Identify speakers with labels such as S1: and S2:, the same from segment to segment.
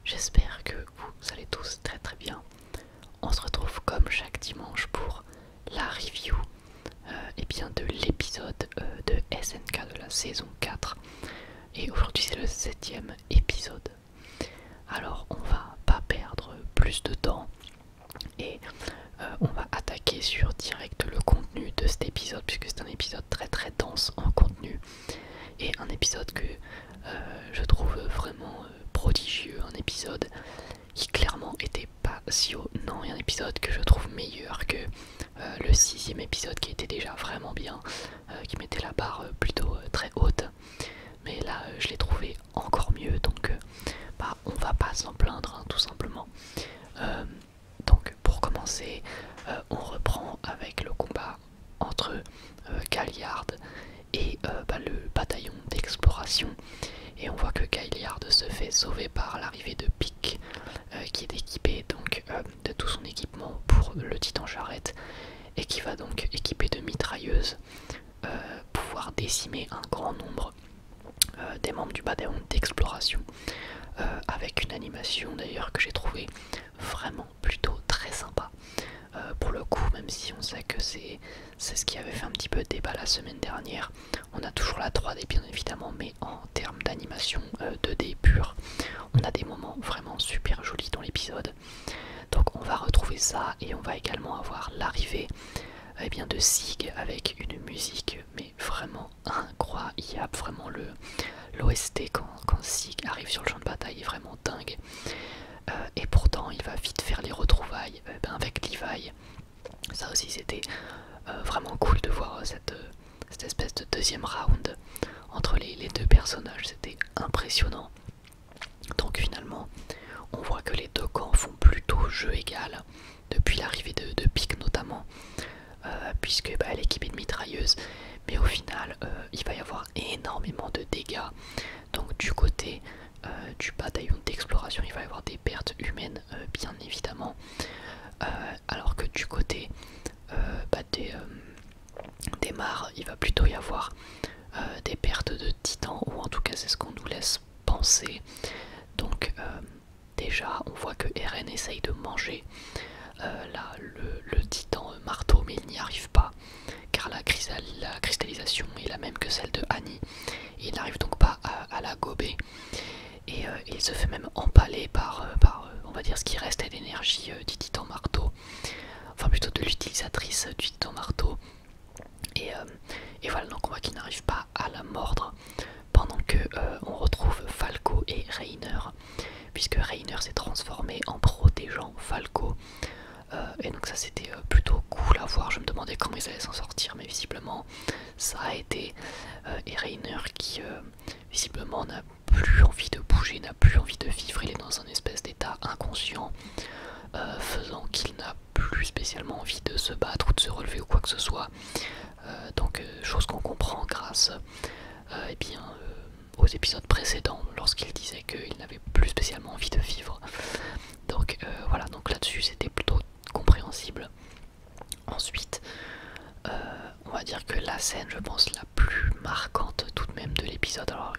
S1: j'espère que vous allez tous très très bien. On se retrouve comme chaque dimanche pour la review de l'épisode de SNK de la saison 4. Et aujourd'hui c'est le 7ème épisode. Alors on va pas perdre plus de temps et on va attaquer sur direct le contenu de cet épisode, puisque c'est un épisode très très dense en contenu et un épisode que je trouve vraiment prodigieux, un épisode qui clairement était passionnant et un épisode que je trouve meilleur que le 6ème épisode qui était déjà vraiment bien, qui mettait la barre plutôt très haute, mais là je l'ai trouvé encore mieux, donc on va pas s'en plaindre hein, tout simplement. Donc pour commencer, on reprend avec le combat entre Galliard et le bataillon d'exploration, et on voit que Galliard se fait sauver par l'arrivée de Pic, qui est équipé donc de tout son équipement pour le titan charrette, et qui va donc équipé de mitrailleuses pouvoir décimer un grand nombre des membres du bataillon d'exploration, avec une animation d'ailleurs que j'ai trouvé vraiment plutôt très sympa. Pour le coup, même si on sait que c'est ce qui avait fait un petit peu de débat la semaine dernière, on a toujours la 3D bien évidemment, mais en termes d'animation 2D pure, on a des moments vraiment super jolis dans l'épisode. Donc on va retrouver ça, et on va également avoir l'arrivée de Sig avec une musique mais vraiment incroyable. Vraiment l'OST quand Sig arrive sur le champ de bataille est vraiment dingue. Et pourtant il va vite faire les retrouvailles avec Levi. Ça aussi c'était vraiment cool de voir cette espèce de deuxième round entre les deux personnages, c'était impressionnant. Donc finalement on voit que les deux camps font plutôt jeu égal depuis l'arrivée de Pic notamment, puisque elle est équipée de mitrailleuses, mais au final il va y avoir énormément de dégâts. Donc du côté du bataillon d'exploration il va y avoir des pertes humaines bien évidemment, alors que du côté des mares il va plutôt y avoir des pertes de titans, ou en tout cas c'est ce qu'on nous laisse penser. Donc déjà on voit que Eren essaye de manger le titan marteau, mais il n'y arrive pas car la cristallisation est la même que celle de Annie, et il n'arrive donc pas à la gober, et il se fait même empaler par on va dire ce qui restait d'énergie du titan marteau, enfin plutôt de l'utilisatrice du titan marteau, et voilà, donc on voit qu'il n'arrive pas à la mordre, pendant que on retrouve Falco et Reiner, puisque Reiner s'est transformé en protégeant Falco. Et donc ça c'était plutôt cool à voir. Je me demandais comment ils allaient s'en sortir, mais visiblement ça a été. Et Reiner qui visiblement n'a plus envie de bouger, n'a plus envie de vivre, il est dans un espèce d'état inconscient, faisant qu'il n'a plus spécialement envie de se battre ou de se relever ou quoi que ce soit. Donc chose qu'on comprend grâce aux épisodes précédents, lorsqu'il disait qu'il n'avait plus spécialement envie de vivre. Donc voilà, donc là-dessus c'était plutôt compréhensible. Ensuite on va dire que la scène, je pense, la plus marquante tout de même de l'épisode, alors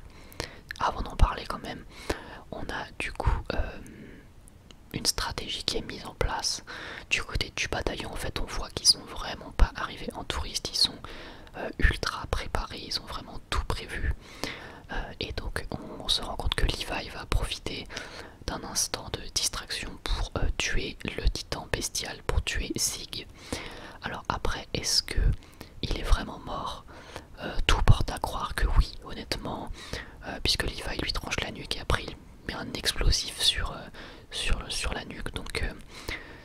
S1: avant d'en parler quand même, on a du coup une stratégie qui est mise en place du côté du bataillon. En fait on voit qu'ils sont vraiment pas arrivés en touriste, ils sont ultra préparés, ils ont vraiment tout prévu, et donc on se rend compte que Levi va profiter d'un instant de distraction pour tuer le titan bestial, pour tuer Sig. Alors après, est-ce que il est vraiment mort? Tout porte à croire que oui, honnêtement, puisque Levi lui tranche la nuque et après il met un explosif sur la nuque, donc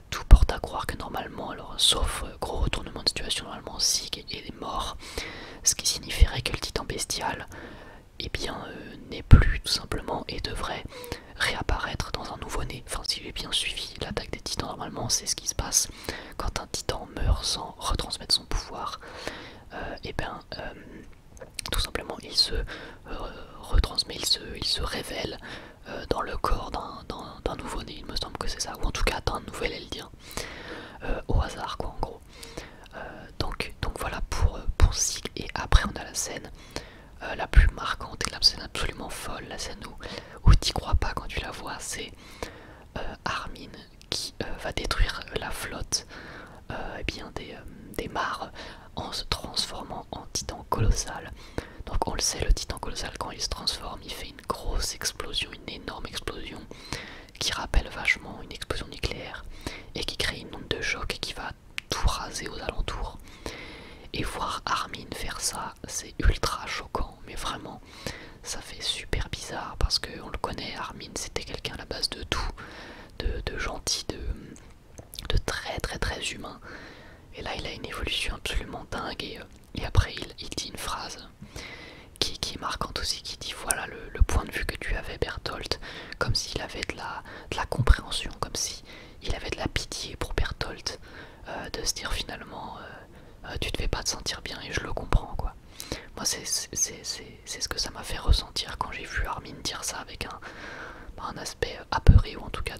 S1: tout porte à croire que normalement, alors sauf gros retournement de situation, normalement Sig est mort, ce qui signifierait que le titan bestial n'est plus tout simplement, et devrait réapparaître dans un nouveau-né. Enfin, si j'ai bien suivi l'attaque des titans, normalement c'est ce qui se passe quand un titan meurt sans retransmettre son pouvoir. Tout simplement il se retransmet, il se révèle dans le corps d'un nouveau-né, il me semble que c'est ça, ou en tout cas d'un nouvel Eldien, au hasard quoi en gros. Donc voilà pour Sig. Et après on a la scène la plus marquante et la scène absolument folle, la scène où t'y crois pas quand tu la vois, c'est Armin qui va détruire la flotte eh bien des mares en se transformant en titan colossal. Donc on le sait, le titan colossal quand il se transforme, il fait une grosse explosion, une énorme explosion qui rappelle vachement une explosion nucléaire et qui crée une onde de choc qui va tout raser aux alentours. Et voir Armin faire ça, c'est ultra choquant, mais vraiment, ça fait super bizarre parce qu'on le connaît, Armin c'était quelqu'un à la base de tout, de gentil, de très très très humain. Et là il a une évolution absolument dingue et après il dit une phrase qui est marquante aussi, qui dit voilà le point de vue que tu avais Bertholdt, comme s'il avait de la compréhension, comme si il avait de la pitié pour Bertholdt, de se dire finalement tu devais pas te sentir bien et je le comprends quoi. Moi c'est ce que ça m'a fait ressentir quand j'ai vu Armin dire ça avec un aspect apeuré, ou en tout cas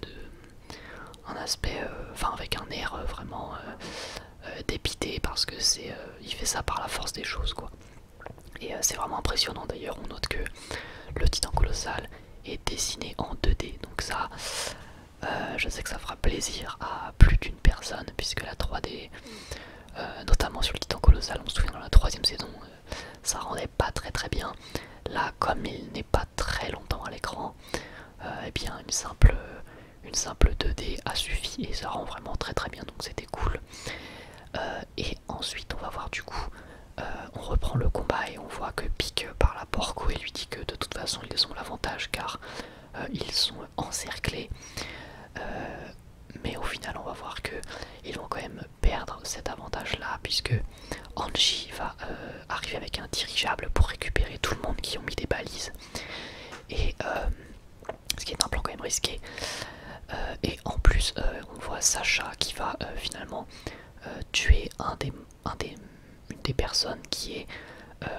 S1: un aspect, enfin avec un air vraiment dépité, parce que il fait ça par la force des choses quoi. Et c'est vraiment impressionnant. D'ailleurs on note que le titan colossal est dessiné en 2D, donc ça je sais que ça fera plaisir à plus d'une personne, puisque la 3D notamment sur le titan colossal, on se souvient dans la 3ème saison, ça rendait pas très très bien. Là comme il n'est pas très longtemps à l'écran, eh bien une simple 2D a suffi et ça rend vraiment très très bien, donc c'était cool. Et ensuite on va voir du coup, on reprend le combat et on voit que Pieck parle à Porco et lui dit que de toute façon ils ont l'avantage car ils sont encerclés. Mais au final on va voir que ils vont quand même perdre cet avantage là, puisque Angie va arriver avec un dirigeable pour récupérer tout le monde qui ont mis des balises. Et ce qui est un plan quand même risqué. Et en plus on voit Sacha qui va finalement tuer une des personnes qui est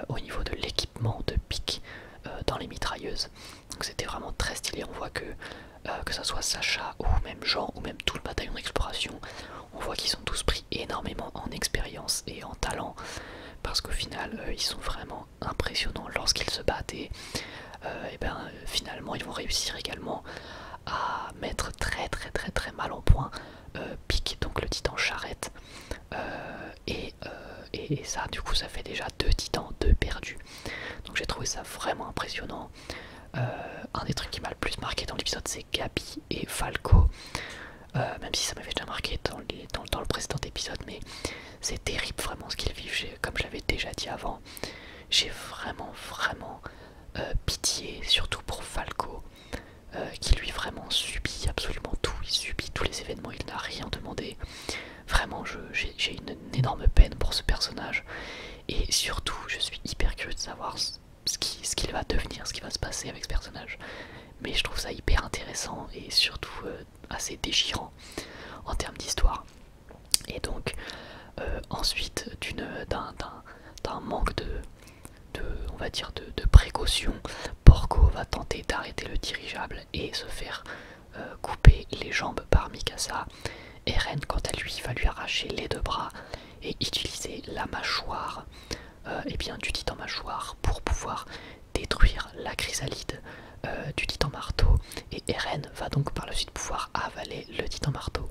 S1: au niveau de l'équipement de Pieck dans les mitrailleuses. Donc c'était vraiment très stylé. On voit que ça soit Sacha ou même Jean ou même tout le bataillon d'exploration, on voit qu'ils ont tous pris énormément en expérience et en talent, parce qu'au final ils sont vraiment impressionnants lorsqu'ils se battent. Et ben finalement ils vont réussir également à mettre très très très très mal en point Pieck, donc le titan charrette, et ça du coup ça fait déjà 2 titans, 2 perdus. Donc j'ai trouvé ça vraiment impressionnant. Un des trucs qui m'a le plus marqué dans l'épisode, c'est Gabi et Falco, même si ça m'avait déjà marqué dans le précédent épisode, mais c'est terrible vraiment ce qu'ils vivent. Comme j'avais déjà dit avant, j'ai vraiment pitié, surtout pour Falco, qui lui vraiment subit absolument tout. Il subit tous les événements, il n'a rien demandé. Vraiment j'ai une énorme peine pour ce personnage, et surtout je suis hyper curieux de savoir ce qu'il va devenir, ce qui va se passer avec ce personnage. Mais je trouve ça hyper intéressant et surtout assez déchirant en termes d'histoire. Et donc ensuite d'un manque on va dire de précaution, Porco va tenter d'arrêter le dirigeable et se faire couper les jambes par Mikasa. Eren quant à lui va lui arracher les 2 bras et utiliser la mâchoire et bien du titan mâchoire pour pouvoir détruire la chrysalide du titan marteau, et Eren va donc par la suite pouvoir avaler le titan marteau.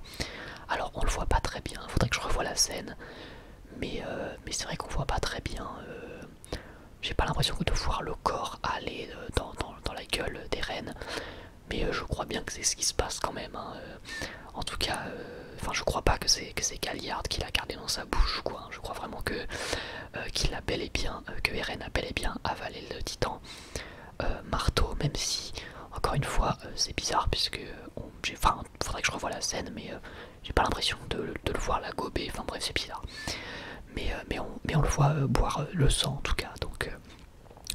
S1: Alors on le voit pas très bien, faudrait que je revoie la scène, mais c'est vrai qu'on voit pas très bien. J'ai pas l'impression de voir le corps aller dans la gueule d'Eren, mais je crois bien que c'est ce qui se passe quand même, hein. En tout cas, enfin je crois pas que c'est Galliard qui l'a gardé dans sa bouche quoi. Je crois vraiment que qu'il a bel et bien, que Eren a bel et bien avalé le titan marteau, même si encore une fois c'est bizarre, puisque enfin faudrait que je revoie la scène, mais j'ai pas l'impression de le voir la gober. Enfin bref, c'est bizarre, mais on le voit boire le sang en tout cas. Donc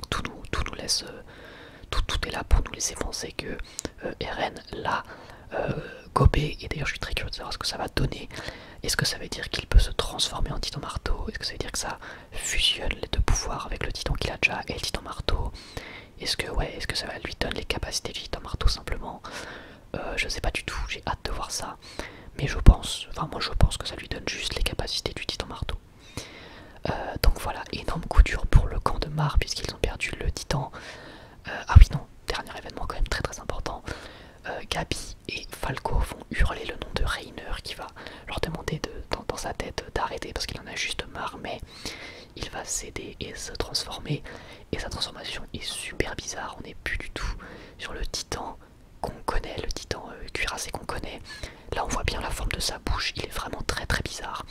S1: tout nous laisse, tout est là pour nous laisser penser que Eren l'a gobé. Et d'ailleurs je suis très curieux de savoir ce que ça va donner. Est-ce que ça veut dire qu'il peut se transformer en titan marteau? Est-ce que ça veut dire que ça fusionne les 2 pouvoirs avec le titan qu'il a déjà et le titan marteau? Est-ce que ça va lui donner les capacités du titan marteau simplement? Je sais pas du tout, j'ai hâte de voir ça. Mais moi je pense que ça lui donne juste les capacités du titan marteau. Donc voilà, énorme coup dur pour le camp de Mar, puisqu'ils ont perdu le titan. Ah oui non, dernier événement quand même très très important. Gabi et Falco vont hurler le nom de Rainer qui va leur demander dans sa tête d'arrêter parce qu'il en a juste marre, mais il va céder et se transformer. Et sa transformation est super bizarre, on n'est plus du tout sur le titan qu'on connaît, le titan cuirassé qu'on connaît. Là on voit bien la forme de sa bouche, il est vraiment très très bizarre.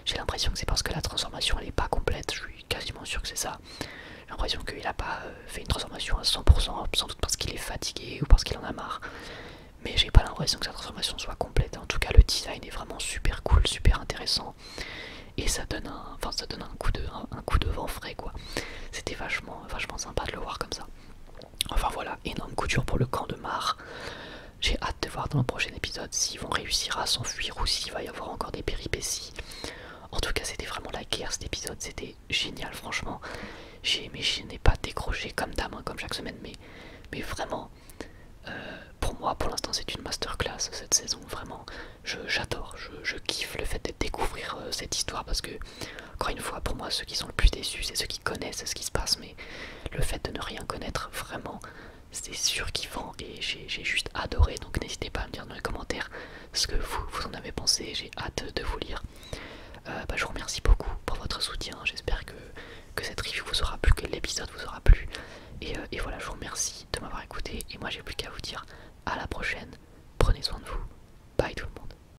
S1: J'ai l'impression que c'est parce que la transformation elle est pas complète, je suis quasiment sûr que c'est ça. J'ai l'impression qu'il n'a pas fait une transformation à 100%, sans doute parce qu'il est fatigué ou parce qu'il en a marre. Mais j'ai pas l'impression que sa transformation soit complète. En tout cas, le design est vraiment super cool, super intéressant. Et ça donne un coup de vent frais, quoi. C'était vachement sympa de le voir comme ça. Enfin voilà, énorme coup dur pour le camp de Mar. J'ai hâte de voir dans le prochain épisode s'ils vont réussir à s'enfuir ou s'il va y avoir encore des péripéties. En tout cas, c'était vraiment la guerre cet épisode, c'était génial, franchement. Mais je n'ai pas décroché comme dame, hein, comme chaque semaine, mais vraiment, pour moi, pour l'instant, c'est une masterclass cette saison, vraiment. J'adore, je kiffe le fait de découvrir cette histoire parce que, encore une fois, pour moi, ceux qui sont le plus déçus, c'est ceux qui connaissent ce qui se passe, mais le fait de ne rien connaître, vraiment, c'est surkiffant et j'ai juste adoré. Donc n'hésitez pas à me dire dans les commentaires ce que vous en avez pensé, j'ai hâte de vous lire. Je vous remercie beaucoup pour votre soutien, j'espère que cette review vous aura plu, que l'épisode vous aura plu. Et voilà, je vous remercie de m'avoir écouté et moi j'ai plus qu'à vous dire